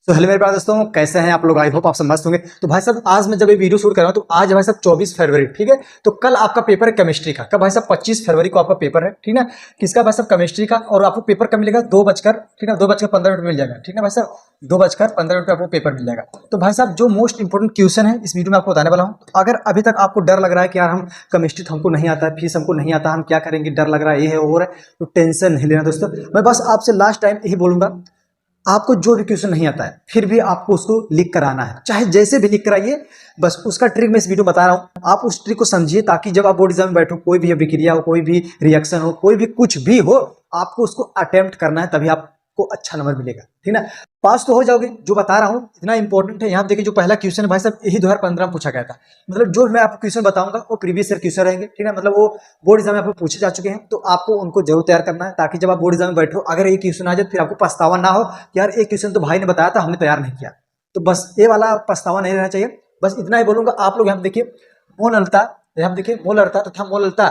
तो हेलो मेरे प्यारे दोस्तों, कैसे हैं आप लोग। आई होप आप सब मस्त होंगे। तो भाई साहब आज मैं जब ये वीडियो शूट कर रहा हूँ तो आज भाई साहब 24 फरवरी, ठीक है। तो कल आपका पेपर है केमिस्ट्री का। कब भाई साहब 25 फरवरी को आपका पेपर है, ठीक है। किसका भाई साहब, केमिस्ट्री का। और आपको पेपर कब मिलेगा, 2 बजकर, ठीक है, 2:15 मिल जाएगा, ठीक है भाई साहब। 2:15 आपको पेपर मिल जाएगा। तो भाई साहब जो मोस्ट इंपोर्टेंट क्वेश्चन है इस वीडियो में आपको बताने वाला हूँ। अगर अभी तक आपको डर लग रहा है कि यार हम केमिस्ट्री हमको नहीं आता है, फीस हमको नहीं आता, हम क्या करेंगे, डर लग रहा है, ये है वो है, तो टेंशन नहीं लेना दोस्तों। मैं बस आपसे लास्ट टाइम यही बोलूंगा, आपको जो भी क्वेश्चन नहीं आता है फिर भी आपको उसको लिख कर आना है, चाहे जैसे भी लिख कर आइए। बस उसका ट्रिक मैं इस वीडियो में बता रहा हूँ, आप उस ट्रिक को समझिए ताकि जब आप बोर्ड एग्जाम में बैठो, कोई भी अभिक्रिया हो, कोई भी रिएक्शन हो, कोई भी कुछ भी हो, आपको उसको अटेम्प्ट करना है, तभी आपको अच्छा नंबर मिलेगा, ठीक है। पास तो हो जाओगे, जो बता रहा हूँ इतना इंपॉर्टेंट है। यहाँ देखिए जो पहला क्वेश्चन है भाई साहब, यही 2015 में पूछा गया था। मतलब जो मैं आपको क्वेश्चन बताऊंगा वो प्रीवियस ईयर क्वेश्चन रहेंगे, ठीक है। मतलब वो बोर्ड एग्जाम में आपको पूछे जा चुके हैं, तो आपको उनको जरूर तैयार करना है ताकि जब आप बोर्ड एग्जाम में बैठो, अगर ये क्वेश्चन आ जाए फिर आपको पछतावा ना हो कि यार एक क्वेश्चन तो भाई ने बताया था, हमने तैयार नहीं किया। तो बस ये वाला पछतावा नहीं रहना चाहिए। बस इतना ही बोलूंगा। आप लोग यहाँ देखिए मोलरता, यहाँ देखिए मोलरता तथा मोलरता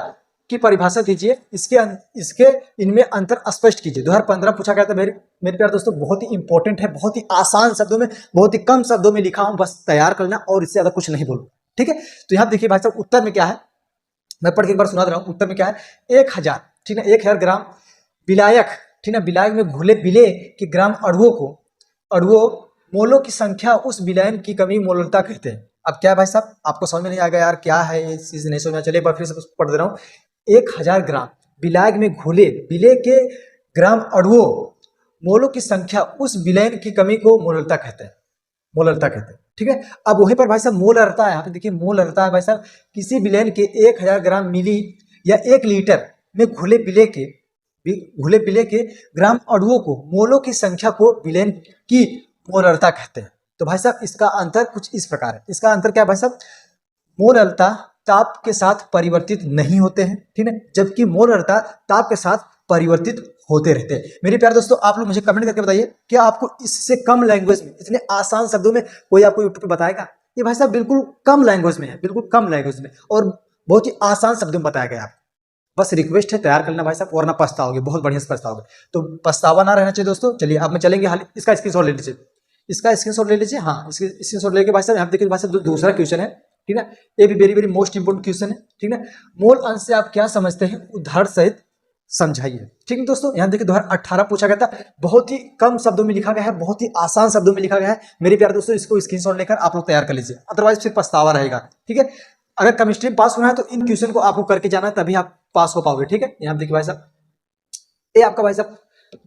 की परिभाषा दीजिए, इसके इनमें अंतर स्पष्ट कीजिए। 2015 पूछा गया था मेरे प्यारे दोस्तों। बहुत ही इंपॉर्टेंट है, बहुत ही आसान शब्दों में, बहुत ही कम शब्दों में लिखा हूं, बस तैयार करना और इससे ज्यादा कुछ नहीं बोलूं, ठीक है। तो यहाँ देखिए भाई साहब उत्तर में क्या है, मैं पढ़ के एक बार सुना दे रहा हूँ। उत्तर में क्या है, 1000, ठीक है, 1000 ग्राम विलायक, ठीक है, विलायक में घुले विलेय के ग्राम अणुओं मोलों की संख्या उस विलयन की कमी मोलरता कहते हैं। अब क्या है भाई साहब, आपको समझ में नहीं आएगा यार क्या है ये चीज, नहीं समझ में, चलिए एक बार फिर से पढ़ दे रहा हूँ। 1000 ग्राम विलायक में घुले विलेय के ग्राम अणुओं मोलों की संख्या उस विलयन की कमी को मोलरता कहते हैं, मोलरता कहते हैं, ठीक है। अब वहीं पर भाई साहब मोलरता है, यहाँ पे देखिए मोलरता है भाई साहब, किसी विलयन के 1000 ग्राम मिली या 1 लीटर में घुले विलेय के ग्राम अणुओं को मोलों की संख्या को विलयन की मोलरता कहते हैं। तो भाई साहब इसका अंतर कुछ इस प्रकार है। इसका अंतर क्या है भाई साहब, मोलरता ताप के साथ परिवर्तित नहीं होते हैं, ठीक है, जबकि मोलरता ताप के साथ परिवर्तित होते रहते हैं। मेरे प्यारे दोस्तों आप लोग मुझे कमेंट करके बताइए कि आपको इससे कम लैंग्वेज में, इतने आसान शब्दों में कोई आपको यूट्यूब पे बताएगा। ये भाई साहब बिल्कुल कम लैंग्वेज में है, बिल्कुल कम लैंग्वेज में और बहुत ही आसान शब्दों में बताया गया। बस रिक्वेस्ट है तैयार करना भाई साहब, वरना पछताओगे, बहुत बढ़िया से पछताओगे। तो पछतावा ना रहना चाहिए दोस्तों। चलिए अब मैं चलेंगे, हाल इसका स्क्रीनशॉट ले लीजिए, इसका स्क्रीनशॉट ले लीजिए। हाँ, इसके स्क्रीनशॉट लेके भाई साहब यहाँ देखिए भाई साहब दूसरा क्वेश्चन है, ठीक है। ये भी very very most important question है, ठीक है। मोल अंश से आप क्या समझते हैं, उदाहरण सहित समझाइए, ठीक है दोस्तों। यहाँ देखिए 2018 पूछा गया था, बहुत ही कम शब्दों में लिखा गया है, बहुत ही आसान शब्दों में लिखा गया है। मेरे प्यारे दोस्तों इसको स्क्रीनशॉट लेकर आप लोग तैयार कर लीजिए, अदरवाइज फिर पछतावा रहेगा, ठीक है। अगर केमिस्ट्री में पास होना है तो इन क्वेश्चन को आपको करके जाना है, तभी आप पास हो पाओगे, ठीक है। यहाँ देखिए भाई साहब ये आपका भाई साहब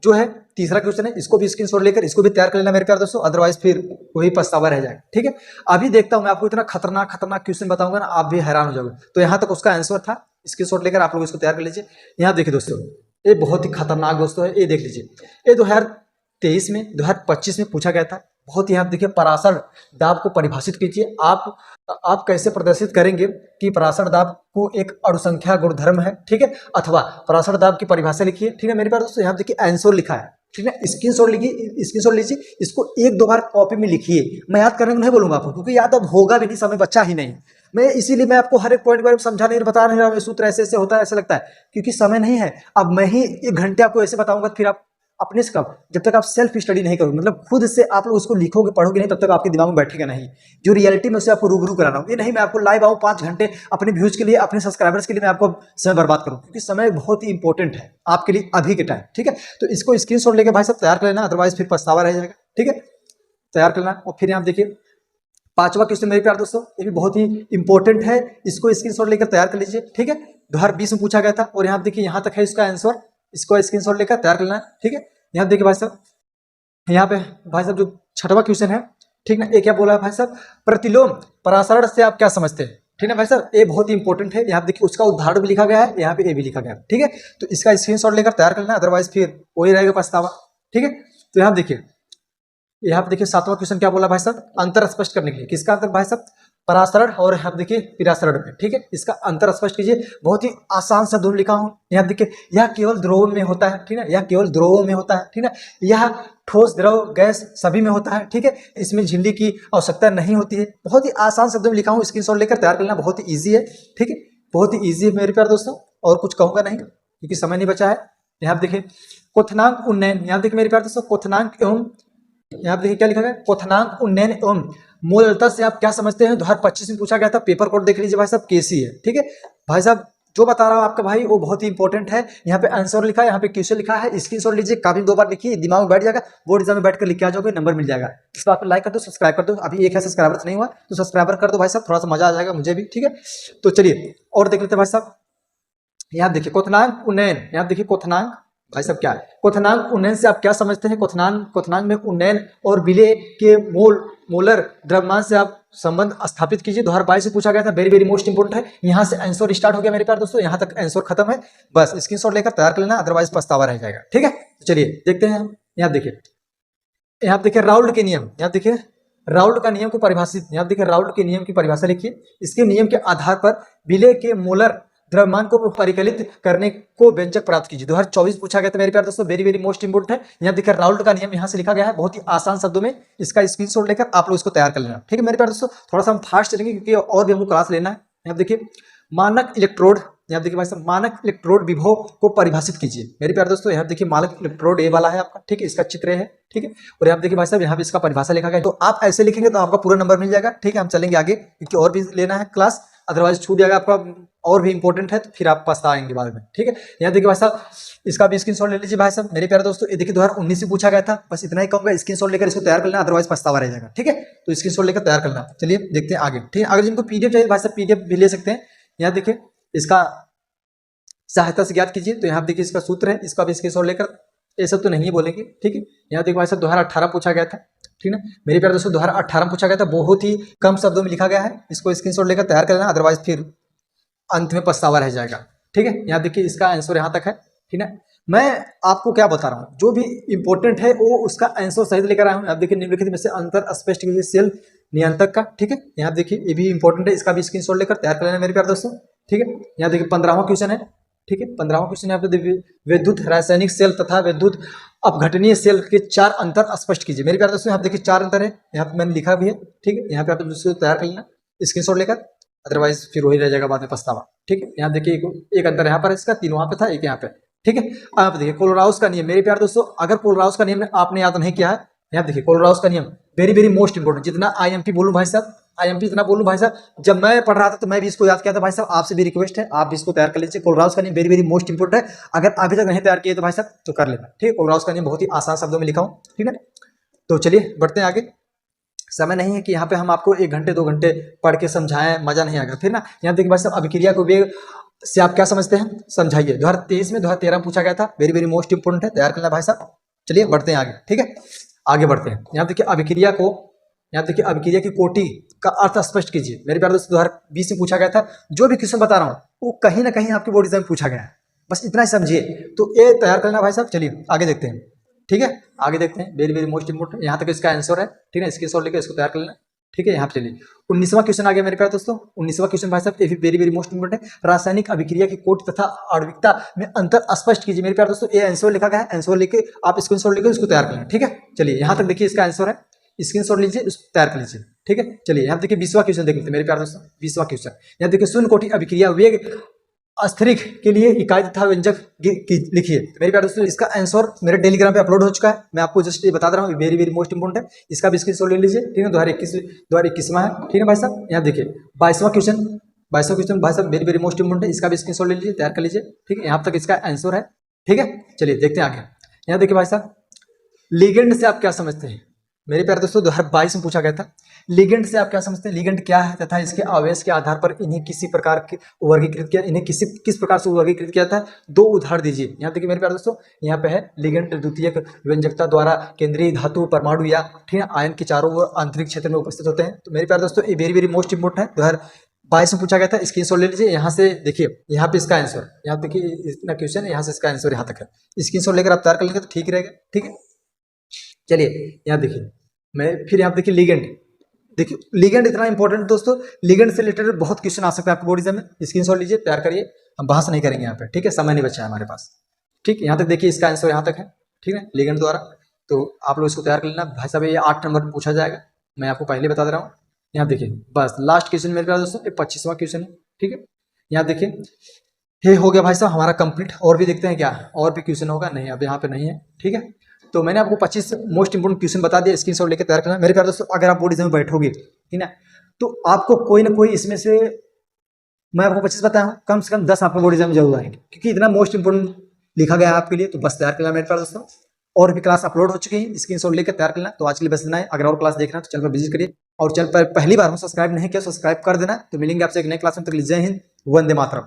जो है तीसरा क्वेश्चन है, इसको भी स्क्रीनशॉट लेकर इसको भी तैयार कर लेना मेरे प्यारे दोस्तों, अदरवाइज फिर वही पछतावा रह जाएगा, ठीक है। अभी देखता हूं मैं आपको इतना खतरनाक खतरनाक क्वेश्चन बताऊंगा ना, आप भी हैरान हो जाओगे। तो यहाँ तक उसका आंसर था, स्क्रीनशॉट लेकर आप लोग इसको तैयार कर लीजिए। यहाँ देखिए दोस्तों ये बहुत ही खतरनाक दोस्तों है, ये देख लीजिए। ये 2023 में 2025 में पूछा गया था। बहुत यहाँ देखिए पराशर दाब को परिभाषित कीजिए। आप कैसे प्रदर्शित करेंगे कि पराशर दाब को एक अणुसंख्या गुणधर्म है, ठीक है, अथवा पराशर दाब की परिभाषा लिखिए, ठीक है। मेरे पास दोस्तों यहाँ देखिए आंसर लिखा है, ठीक है। स्क्रीनशॉट लीजिए, इसको 1-2 बार कॉपी में लिखिए। मैं याद करने को नहीं बोलूंगा आपको, क्योंकि याद अब होगा भी नहीं, समय बच्चा ही नहीं। मैं इसीलिए मैं आपको हर एक पॉइंट के बारे में समझा नहीं बता नहीं रहा, सूत्र ऐसे ऐसे होता है ऐसा लगता है, क्योंकि समय नहीं है। अब मैं ही 1 घंटे आपको ऐसे बताऊंगा, फिर आप अपने से कब, जब तक आप सेल्फ स्टडी नहीं करोगे, मतलब खुद से आप लोग उसको लिखोगे पढ़ोगे नहीं, तब तक आपके दिमाग में बैठेगा नहीं। जो रियलिटी में उसे आपको रूबरू कराना हो, ये नहीं मैं आपको लाइव आऊँ 5 घंटे अपने व्यूज के लिए, अपने सब्सक्राइबर्स के लिए मैं आपको समय बर्बाद करूँ, क्योंकि समय बहुत ही इंपॉर्टेंट है आपके लिए अभी के टाइम, ठीक है। तो इसको स्क्रीनशॉट लेके भाई साहब तैयार कर लेना, अदरवाइज फिर पछतावा रह जाएगा, ठीक है। तैयार कर लेना। और फिर यहाँ देखिए 5वां क्वेश्चन मेरे प्यारे दोस्तों, ये भी बहुत ही इंपॉर्टेंट है, इसको स्क्रीनशॉट लेकर तैयार कर लीजिए, ठीक है। 2020 में पूछा गया था और यहाँ देखिए यहाँ तक है इसका आंसर, इसको स्क्रीनशॉट लेकर तैयार कर लेना, ठीक है। यहाँ देखिए भाई साहब, यहाँ पे भाई साहब जो 6वां क्वेश्चन है, ठीक ना, ये क्या बोला है भाई साहब, प्रतिलोम परासरण से आप क्या समझते हैं, ठीक है भाई साहब। ये बहुत ही इंपॉर्टेंट है, यहाँ देखिए उसका उदाहरण भी लिखा गया है, यहाँ पे ये भी लिखा गया है, ठीक है। तो इसका स्क्रीनशॉट लेकर तैयार कर लेना, अदरवाइज फिर वही रहेगा पछतावा, ठीक है। तो यहाँ देखिए 7वां क्वेश्चन क्या बोला भाई साहब, अंतर स्पष्ट करने के लिए, किसका अंतर भाई साहब, परासरण और यहाँ देखिए पिरासरण में, ठीक है। इसका अंतर स्पष्ट कीजिए, बहुत ही आसान शब्दों में लिखा हूं। यहाँ देखिए यह केवल द्रव में होता है, ठीक है, यह केवल द्रवों में होता है, ठीक है। यह ठोस द्रव गैस सभी में होता है, ठीक है, इसमें झिल्ली की आवश्यकता नहीं होती है। बहुत ही आसान शब्दों में लिखा हूँ, स्क्रीनशॉट लेकर तैयार कर लेना, बहुत ही ईजी है, ठीक है, बहुत ही ईजी है मेरे प्यारे दोस्तों। और कुछ कहूंगा नहीं क्योंकि समय नहीं बचा है। यहाँ देखिए क्वथनांक उन्नयन, यहाँ देखिए मेरे प्यारे दोस्तों क्वथनांक एवं यहाँ पे देखिए क्या लिखा गया, क्वथनांक उन्नयन एवं मूलतः से आप क्या समझते हैं, 2025 में पूछा गया था। पेपर कोड देख लीजिए भाई साहब, केसी है, ठीक है भाई साहब। जो बता रहा हूँ आपका भाई वो बहुत ही इंपॉर्टेंट है। यहाँ पे आंसर लिखा है, यहाँ पे क्वेश्चन लिखा है, स्क्रीनशॉट लीजिए, काफी 2 बार लिखिए, दिमाग में बैठ जाएगा, बोर्ड एग्जाम में बैठ कर लिख के आ जाओगे, नंबर मिल जाएगा। इस बात पर लाइक कर दो, सब्सक्राइब कर दो। अभी एक है सब्सक्राइबर नहीं हुआ तो सब्सक्राइबर कर दो भाई साहब, थोड़ा सा मजा आ जाएगा मुझे भी, ठीक है। तो चलिए और देख लेते हैं भाई साहब। यहाँ देखिए क्वथनांक उन्नयन, यहाँ देखिए क्वथनांक भाई साहब क्या है, क्वथनांक उन्नयन से आप क्या समझते हैं। क्वथनांक में उन्नयन और विलय के मोलर द्रव्यमान से आप संबंध स्थापित कीजिए। 2022 से पूछा गया था, वेरी वेरी मोस्ट इंपोर्टेंट है। यहाँ से आंसर स्टार्ट हो गया मेरे प्यारे दोस्तों, यहाँ तक आंसर खत्म है, बस स्क्रीनशॉट लेकर तैयार कर लेना, अदरवाइज पछतावा रह जाएगा, ठीक है। चलिए देखते हैं। यहाँ देखिए, यहाँ देखिए राउल्ट के नियम, यहाँ देखिए राउल्ट का नियम को परिभाषित, यहाँ देखिए राउल्ट के नियम की परिभाषा लिखिए। इसके नियम के आधार पर विलय के मोलर द्रव्यमान को परिकलित करने को व्यंजक प्राप्त कीजिए। 2024 पूछा गया था मेरे प्यारे दोस्तों, वेरी वेरी मोस्ट इंपोर्टेंट है। यहाँ देखिए राउल्ट का नियम यहाँ से लिखा गया है, बहुत ही आसान शब्दों में, इसका स्क्रीनशॉट लेकर आप लोग इसको तैयार कर लेना, ठीक है मेरे प्यारे दोस्तों। थोड़ा सा हम फास्ट चलेंगे क्योंकि और भी हमको क्लास लेना है। यहाँ देखिए मानक इलेक्ट्रोड, यहाँ देखिए भाई साहब मानक इलेक्ट्रोड विभव को परिभाषित कीजिए मेरे प्यारे दोस्तों। यहाँ देखिए मानक इलेक्ट्रोड ए वाला है आपका, ठीक है, इसका चित्र है, ठीक है। और यहाँ देखिए भाई साहब यहाँ पे इसका परिभाषा लिखा गया है, तो आप ऐसे लिखेंगे तो आपका पूरा नंबर मिल जाएगा, ठीक है। हम चलेंगे आगे क्योंकि और भी लेना है क्लास, अदरवाइज छूट जाएगा आपका, और भी इंपॉर्टेंट है तो फिर आप पछताएंगे बाद में, ठीक है। यहाँ देखिए भाई साहब इसका भी स्क्रीनशॉट ले लीजिए भाई साहब मेरे प्यारे दोस्तों। ये देखिए 2019 से पूछा गया था, बस इतना ही कहूँगा, स्क्रीनशॉट लेकर इसको तैयार कर लेना, अदरवाइज पछतावा रह जाएगा, ठीक है। तो स्क्रीनशॉट लेकर तैयार करना। चलिए देखते हैं आगे, ठीक है। अगर जिनको पीडीएफ चाहिए भाई साहब पीडीएफ भी ले सकते हैं। यहाँ देखिए इसका सहायता से ज्ञात कीजिए, तो यहाँ देखिए इसका सूत्र है, इसका भी स्क्रीनशॉट लेकर, ये सब तो नहीं बोलेंगे, ठीक है। यहाँ देखिए भाई साहब 2018 पूछा गया था, ठीक है मेरे प्यारे दोस्तों, 2018 पूछा गया था, बहुत ही कम शब्दों में लिखा गया है, इसको स्क्रीनशॉट लेकर तैयार कर लेना, अदरवाइज फिर अंत में पछतावा रह जाएगा, ठीक है। यहाँ देखिए इसका आंसर यहाँ तक है, ठीक है। मैं आपको क्या बता रहा हूँ, जो भी इंपॉर्टेंट है वो उसका आंसर सही लेकर आया हूँ। आप देखिए निम्नलिखित में से अंतर स्पष्ट कीजिए सेल नियंत्रक का, ठीक है। यहाँ देखिए ये भी इंपॉर्टेंट है, इसका भी स्क्रीनशॉट लेकर तैयार कर लेना मेरे प्यारे दोस्तों, ठीक है। यहाँ देखिए 15वां क्वेश्चन है, ठीक है। 15वां क्वेश्चन यहाँ पे विद्युत रासायनिक सेल तथा विद्युत अपघटनीय सेल के 4 अंतर स्पष्ट कीजिए मेरे प्यारे दोस्तों। यहाँ देखिए 4 अंतर है, यहाँ पे मैंने लिखा भी है, ठीक है। यहाँ पे आप दूसरे तैयार कर लेना स्क्रीनशॉट लेकर, अदरवाइज फिर वही रह जाएगा बाद में पछतावा, ठीक है। यहाँ देखिए एक अंतर यहाँ पर इसका, 3 वहाँ पे था, एक यहाँ पे, ठीक है। आप देखिए कोलराउस का नियम मेरे प्यारे दोस्तों, अगर कोलराउस का नियम आपने याद नहीं किया है, यहाँ देखिए कोलराउस का नियम वेरी वेरी मोस्ट इंपोर्टेंट। जितना आईएमपी बोलूं भाई साहब, आईएमपी इतना बोलूं भाई साहब, जब मैं पढ़ रहा था तो मैं भी इसको याद किया था भाई साहब, आपसे भी रिक्वेस्ट है आप भी इसको तैयार कर लीजिए। कोलराउस का नियम वेरी वेरी मोस्ट इंपोर्टेंट है, अगर अभी तक नहीं तैयार किए तो भाई साहब तो कर लेना, ठीक है। कोलराउस का नियम बहुत ही आसान शब्दों में लिखा हूँ, ठीक है। तो चलिए बढ़ते हैं आगे, समय नहीं है कि यहाँ पे हम आपको 1 घंटे 2 घंटे पढ़ के समझाएं, मजा नहीं आएगा फिर ना। यहाँ देखिए भाई साहब अभिक्रिया को वेग से आप क्या समझते हैं, समझाइए। 2023 में 2013 में पूछा गया था, वेरी वेरी मोस्ट इंपोर्टेंट है, तैयार करना भाई साहब। चलिए बढ़ते हैं आगे, ठीक है, आगे बढ़ते हैं। यहाँ देखिए अभिक्रिया को, यहाँ देखिए अभिक्रिया की कोटि का अर्थ स्पष्ट कीजिए मेरे प्यारे दोस्तों। 2020 में पूछा गया था, जो भी क्वेश्चन बता रहा हूँ वो कहीं ना कहीं आपके बोर्ड एग्जाम में पूछा गया है, बस इतना ही समझिए, तो ये तैयार करना भाई साहब। चलिए आगे देखते हैं, ठीक है, आगे देखते हैं, वेरी वेरी मोस्ट इंपोर्टेंट, यहाँ तक इसका आंसर है, ठीक है। स्क्रीनशॉट लेकर इसको तैयार कर लेना, ठीक है। यहाँ पे चलिए 19वां क्वेश्चन आ गया मेरे प्यारे दोस्तों। 19वां क्वेश्चन भाई साहब वेरी वेरी मोस्ट इंपोर्टेंट है, रासायनिक अभिक्रिया की कोटि तथा आणविकता में अंतर स्पष्ट कीजिए मेरे प्यारे दोस्तों। ये आंसर लिखा गया है, आंसर लेके आप स्क्रीनशॉट लेकर इसको तैयार कर लेना, ठीक है। चलिए यहाँ तक देखिए इसका आंसर है, स्क्रीनशॉट लीजिए, इसको तैयार कर लीजिए, ठीक है। चलिए यहाँ देखिए 20वां क्वेश्चन देख लेते हैं मेरे प्यारे दोस्तों। 20वां क्वेश्चन यहाँ देखिए शून्य कोटि अभिक्रिया वेग अस्थिरिक के लिए इकाई तथा व्यंजक लिखिए मेरे प्यारे दोस्तों। इसका आंसर मेरे टेलीग्राम पे अपलोड हो चुका है, मैं आपको जस्ट ये बता रहा हूँ, वेरी वेरी मोस्ट इंपोर्टेंट है, इसका भी स्क्रीनशॉट ले लीजिए, ठीक है। 2021वां है, ठीक है भाई साहब। यहाँ देखिए 22वां क्वेश्चन भाई साहब वेरी वेरी मोस्ट इंपोर्टेंट है, इसका भी स्क्रीनशॉट ले लीजिए, तैयार कर लीजिए, ठीक है। यहाँ तक इसका आंसर है, ठीक है। चलिए देखते हैं आगे। यहाँ देखिए भाई साहब लिगेंड से आप क्या समझते हैं मेरे प्यारे दोस्तों, 2022 में पूछा गया था, लिगेंड से आप क्या समझते हैं, लिगेंड क्या है तथा इसके आवेश के आधार पर इन्हें किसी प्रकार के वर्गीकृत किया, इन्हें किस प्रकार से वर्गीकृत किया था, 2 उदाहरण दीजिए। यहाँ देखिए मेरे प्यारे दोस्तों, यहाँ पे है लिगेंड द्वितीयक व्यंजकता द्वारा केंद्रीय धातु परमाणु या ठीक है आयन के चारों ओर आंतरिक क्षेत्र में उपस्थित होते हैं। तो मेरे प्यारे दोस्तों ये वेरी वेरी मोस्ट इंपोर्टेंट है, 2022 में पूछा गया था, स्क्रीनशॉट ले लीजिए। यहाँ से देखिए यहाँ पे इसका आंसर, यहाँ देखिए इतना क्वेश्चन है, यहाँ से इसका आंसर यहाँ तक है, स्क्रीनशॉट लेकर आप तैयार कर लेंगे तो ठीक रहेगा, ठीक है। चलिए यहाँ देखिए मैं फिर यहाँ देखिए लिगेंड, देखिए लिगेंड इतना इंपॉर्टेंट दोस्तों, लिगेंड से रिलेटेड बहुत क्वेश्चन आ सकता है आपके बोर्ड एग्जाम में, स्क्रीनशॉट लीजिए, तैयार करिए, हम बहस नहीं करेंगे यहाँ पे, ठीक है, समय नहीं बचा है हमारे पास, ठीक। यहाँ तक देखिए इसका आंसर यहाँ तक है, ठीक है, लिगेंड द्वारा। तो आप लोग इसको तैयार कर लेना भाई साहब, ये 8 नंबर में पूछा जाएगा, मैं आपको पहले बता दे रहा हूँ। यहाँ देखिए बस लास्ट क्वेश्चन मेरे पास दोस्तों, 25वां क्वेश्चन है, ठीक है। यहाँ देखिए ये हो गया भाई साहब हमारा कंप्लीट, और भी देखते हैं क्या और भी क्वेश्चन होगा, नहीं अब यहाँ पे नहीं है, ठीक है। तो मैंने आपको 25 मोस्ट इंपोर्टेंट क्वेश्चन बता दिया, स्क्रीनशॉट लेकर तैयार करना। मेरे प्यारे दोस्तों, अगर आप बोर्ड एग्जाम में बैठोगे, ठीक ना, तो आपको कोई ना कोई इसमें से, मैं आपको 25 बताया हूँ, कम से कम 10 आपको बोर्ड एग्जाम में जरूर आएंगे, क्योंकि इतना मोस्ट इंपोर्टेंट लिखा गया है आपके लिए। तो बस तैयार करना मेरे प्यारे दोस्तों। और भी क्लास अपलोड हो चुकी है, स्क्रीनशॉट लेकर तैयार करना। तो आज के लिए बस इतना है। अगर और क्लास देखना है तो चैनल पर विजिट करिए, और चैनल पर पहली बार हो सब्सक्राइब नहीं किया, सब्सक्राइब कर देना। तो मिलेंगे आपसे एक नई क्लास में, तक जय हिंद, वंदे मातरम।